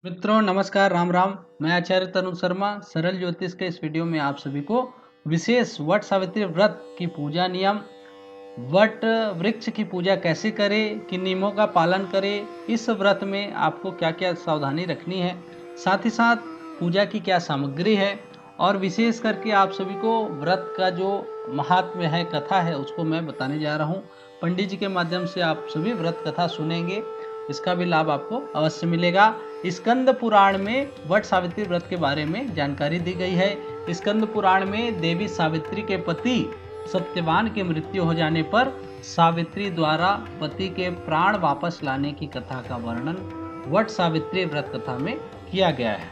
मित्रों नमस्कार, राम राम। मैं आचार्य तरुण शर्मा सरल ज्योतिष के इस वीडियो में आप सभी को विशेष वट सावित्री व्रत की पूजा नियम, वट वृक्ष की पूजा कैसे करें, किन नियमों का पालन करें, इस व्रत में आपको क्या क्या सावधानी रखनी है, साथ ही साथ पूजा की क्या सामग्री है, और विशेष करके आप सभी को व्रत का जो महात्म्य है, कथा है, उसको मैं बताने जा रहा हूँ। पंडित जी के माध्यम से आप सभी व्रत कथा सुनेंगे, इसका भी लाभ आपको अवश्य मिलेगा। स्कंद पुराण में वट सावित्री व्रत के बारे में जानकारी दी गई है। स्कंद पुराण में देवी सावित्री के पति सत्यवान की मृत्यु हो जाने पर सावित्री द्वारा पति के प्राण वापस लाने की कथा का वर्णन वट सावित्री व्रत कथा में किया गया है।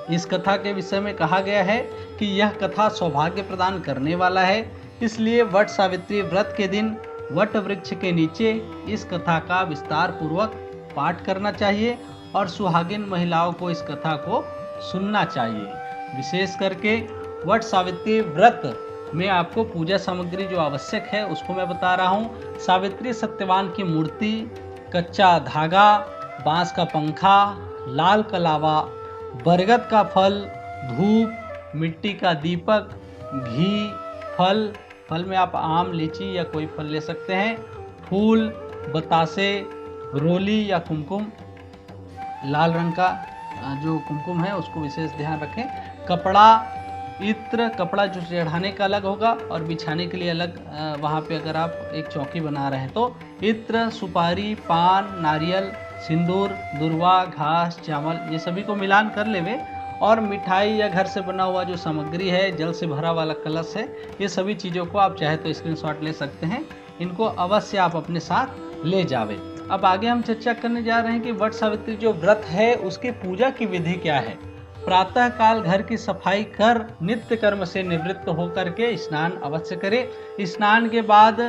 इस कथा के विषय में कहा गया है कि यह कथा सौभाग्य प्रदान करने वाला है, इसलिए वट सावित्री व्रत के दिन वट वृक्ष के नीचे इस कथा का विस्तार पूर्वक पाठ करना चाहिए और सुहागिन महिलाओं को इस कथा को सुनना चाहिए। विशेष करके वट सावित्री व्रत में आपको पूजा सामग्री जो आवश्यक है उसको मैं बता रहा हूँ। सावित्री सत्यवान की मूर्ति, कच्चा धागा, बांस का पंखा, लाल कलावा, बरगद का फल, धूप, मिट्टी का दीपक, घी, फल में आप आम, लीची या कोई फल ले सकते हैं, फूल, बतासे, रोली या कुमकुम, लाल रंग का जो कुमकुम है उसको विशेष ध्यान रखें, कपड़ा, इत्र, कपड़ा जो चढ़ाने का अलग होगा और बिछाने के लिए अलग, वहाँ पे अगर आप एक चौकी बना रहे हैं तो इत्र, सुपारी, पान, नारियल, सिंदूर, दुर्वा, घास, चावल, ये सभी को मिलान कर लेवे, और मिठाई या घर से बना हुआ जो सामग्री है, जल से भरा वाला कलश है, ये सभी चीज़ों को आप चाहे तो स्क्रीनशॉट ले सकते हैं। इनको अवश्य आप अपने साथ ले जावे। अब आगे हम चर्चा करने जा रहे हैं कि वट सावित्री जो व्रत है उसकी पूजा की विधि क्या है। प्रातः काल घर की सफाई कर नित्य कर्म से निवृत्त होकर के स्नान अवश्य करें। स्नान के बाद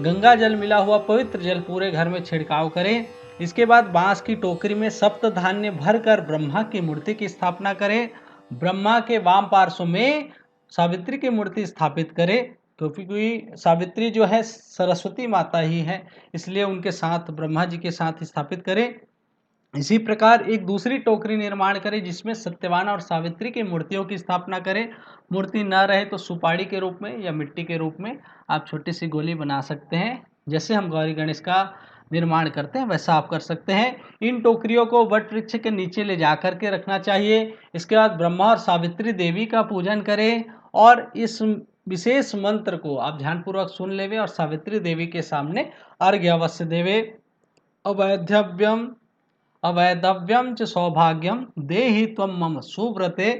गंगा जल मिला हुआ पवित्र जल पूरे घर में छिड़काव करें। इसके बाद बांस की टोकरी में सप्त धान्य भरकर ब्रह्मा की मूर्ति की स्थापना करें। ब्रह्मा के वाम पार्श्व में सावित्री की मूर्ति स्थापित करें, क्योंकि सावित्री जो है सरस्वती माता ही है, इसलिए उनके साथ ब्रह्मा जी के साथ स्थापित करें। इसी प्रकार एक दूसरी टोकरी निर्माण करें जिसमें सत्यवान और सावित्री की मूर्तियों की स्थापना करें। मूर्ति न रहे तो सुपारी के रूप में या मिट्टी के रूप में आप छोटी सी गोली बना सकते हैं। जैसे हम गौरी गणेश का निर्माण करते हैं वैसा आप कर सकते हैं। इन टोकरियों को वट वृक्ष के नीचे ले जा कर के रखना चाहिए। इसके बाद ब्रह्मा और सावित्री देवी का पूजन करें और इस विशेष मंत्र को आप ध्यानपूर्वक सुन लेवे और सावित्री देवी के सामने अर्घ्य अवश्य देवे। अवैधव्यम च सौभाग्यम देहि त्वं मम सुव्रते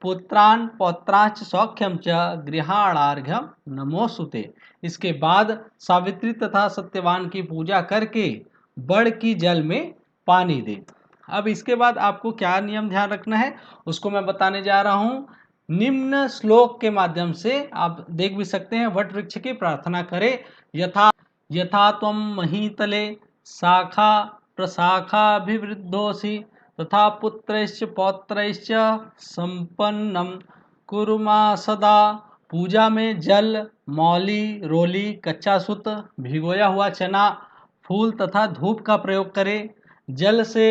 पुत्रान् पौत्रांच सौख्यम च गृहाणार्घ्यम नमोस्तुते। इसके बाद सावित्री तथा सत्यवान की पूजा करके बड़ की जल में पानी दे। अब इसके बाद आपको क्या नियम ध्यान रखना है उसको मैं बताने जा रहा हूँ। निम्न श्लोक के माध्यम से आप देख भी सकते हैं। वट वृक्ष की प्रार्थना करें। यथा यथा त्वं महीतले शाखा प्रशाखाभिवृद्धोऽसि तथा पुत्रैश्च पौत्रैश्च संपन्नं कुरु मां सदा। पूजा में जल, मौली, रोली, कच्चा सूत, भिगोया हुआ चना, फूल तथा धूप का प्रयोग करें। जल से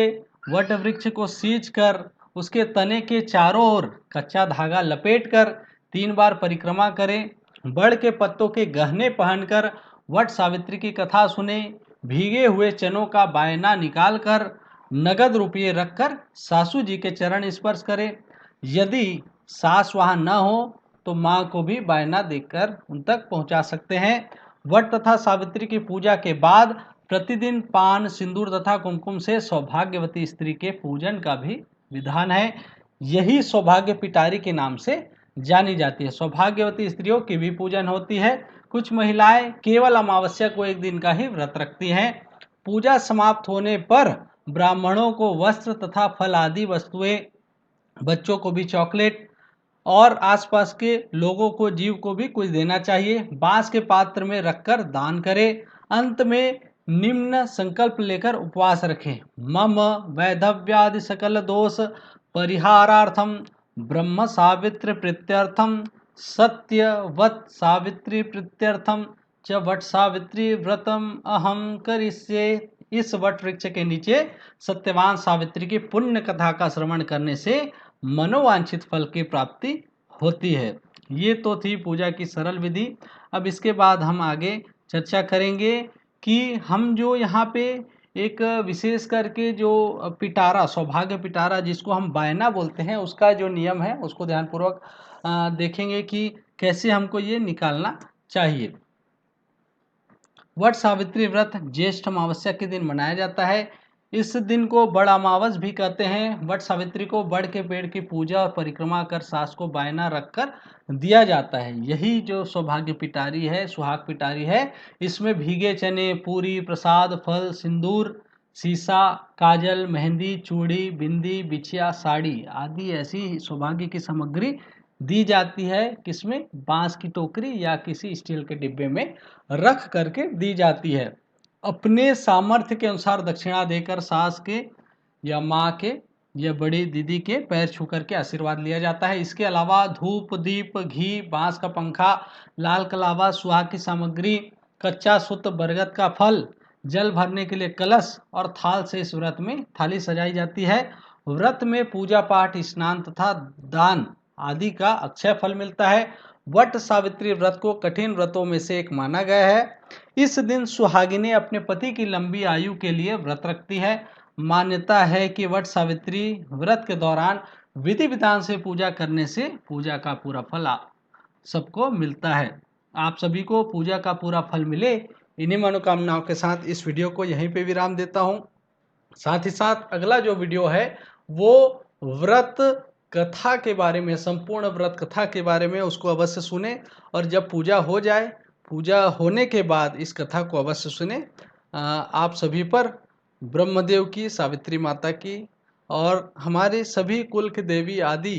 वट वृक्ष को सींच कर उसके तने के चारों ओर कच्चा धागा लपेटकर 3 बार परिक्रमा करें। बड़ के पत्तों के गहने पहनकर वट सावित्री की कथा सुने। भीगे हुए चनों का बायना निकालकर नगद रुपये रखकर सासू जी के चरण स्पर्श करें। यदि सास वहाँ न हो तो माँ को भी बायना देकर उन तक पहुँचा सकते हैं। वट तथा सावित्री की पूजा के बाद प्रतिदिन पान, सिंदूर तथा कुमकुम से सौभाग्यवती स्त्री के पूजन का भी विधान है। यही सौभाग्य पिटारी के नाम से जानी जाती है। सौभाग्यवती स्त्रियों की भी पूजन होती है। कुछ महिलाएं केवल अमावस्या को एक दिन का ही व्रत रखती हैं। पूजा समाप्त होने पर ब्राह्मणों को वस्त्र तथा फल आदि वस्तुएं, बच्चों को भी चॉकलेट और आसपास के लोगों को, जीव को भी कुछ देना चाहिए। बांस के पात्र में रखकर दान करें। अंत में निम्न संकल्प लेकर उपवास रखें। मम वैधव्यादि सकल दोष परिहारार्थम ब्रह्म सावित्र प्रीत्यर्थम सत्यवत सावित्री प्रीत्यर्थम च वट सावित्री व्रतम अहम करिष्ये। इस वट वृक्ष के नीचे सत्यवान सावित्री की पुण्य कथा का श्रवण करने से मनोवांछित फल की प्राप्ति होती है। ये तो थी पूजा की सरल विधि। अब इसके बाद हम आगे चर्चा करेंगे कि हम जो यहाँ पे एक विशेष करके जो पिटारा, सौभाग्य पिटारा जिसको हम बायना बोलते हैं, उसका जो नियम है उसको ध्यानपूर्वक देखेंगे कि कैसे हमको ये निकालना चाहिए। वट सावित्री व्रत ज्येष्ठ अमावस्या के दिन मनाया जाता है। इस दिन को बड़ अमावस भी कहते हैं। वट सावित्री को बड़ के पेड़ की पूजा और परिक्रमा कर सास को बायना रखकर दिया जाता है। यही जो सौभाग्य पिटारी है, सुहाग पिटारी है, इसमें भीगे चने, पूरी, प्रसाद, फल, सिंदूर, सीसा, काजल, मेहंदी, चूड़ी, बिंदी, बिछिया, साड़ी आदि ऐसी सौभाग्य की सामग्री दी जाती है। किसमें? बांस की टोकरी या किसी स्टील के डिब्बे में रख करके दी जाती है। अपने सामर्थ्य के अनुसार दक्षिणा देकर सास के या माँ के या बड़ी दीदी के पैर छू करके आशीर्वाद लिया जाता है। इसके अलावा धूप, दीप, घी, बांस का पंखा, लाल कलावा, सुहाग की सामग्री, कच्चा सुत, बरगद का फल, जल भरने के लिए कलश और थाल से इस व्रत में थाली सजाई जाती है। व्रत में पूजा पाठ, स्नान तथा दान आदि का अक्षय फल मिलता है। वट सावित्री व्रत को कठिन व्रतों में से एक माना गया है। इस दिन सुहागिनें अपने पति की लंबी आयु के लिए व्रत रखती है। मान्यता है कि वट सावित्री व्रत के दौरान विधि विधान से पूजा करने से पूजा का पूरा फल सबको मिलता है। आप सभी को पूजा का पूरा फल मिले, इन्हीं मनोकामनाओं के साथ इस वीडियो को यहीं पे विराम देता हूँ। साथ ही साथ अगला जो वीडियो है वो व्रत कथा के बारे में, संपूर्ण व्रत कथा के बारे में, उसको अवश्य सुने। और जब पूजा हो जाए, पूजा होने के बाद इस कथा को अवश्य सुने। आप सभी पर ब्रह्मदेव की, सावित्री माता की और हमारे सभी कुल के देवी आदि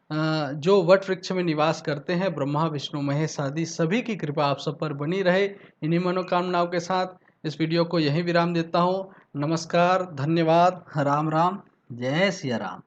जो वट वृक्ष में निवास करते हैं, ब्रह्मा विष्णु महेश आदि सभी की कृपा आप सब पर बनी रहे। इन्हीं मनोकामनाओं के साथ इस वीडियो को यहीं विराम देता हूँ। नमस्कार, धन्यवाद, राम राम, जय सिया राम।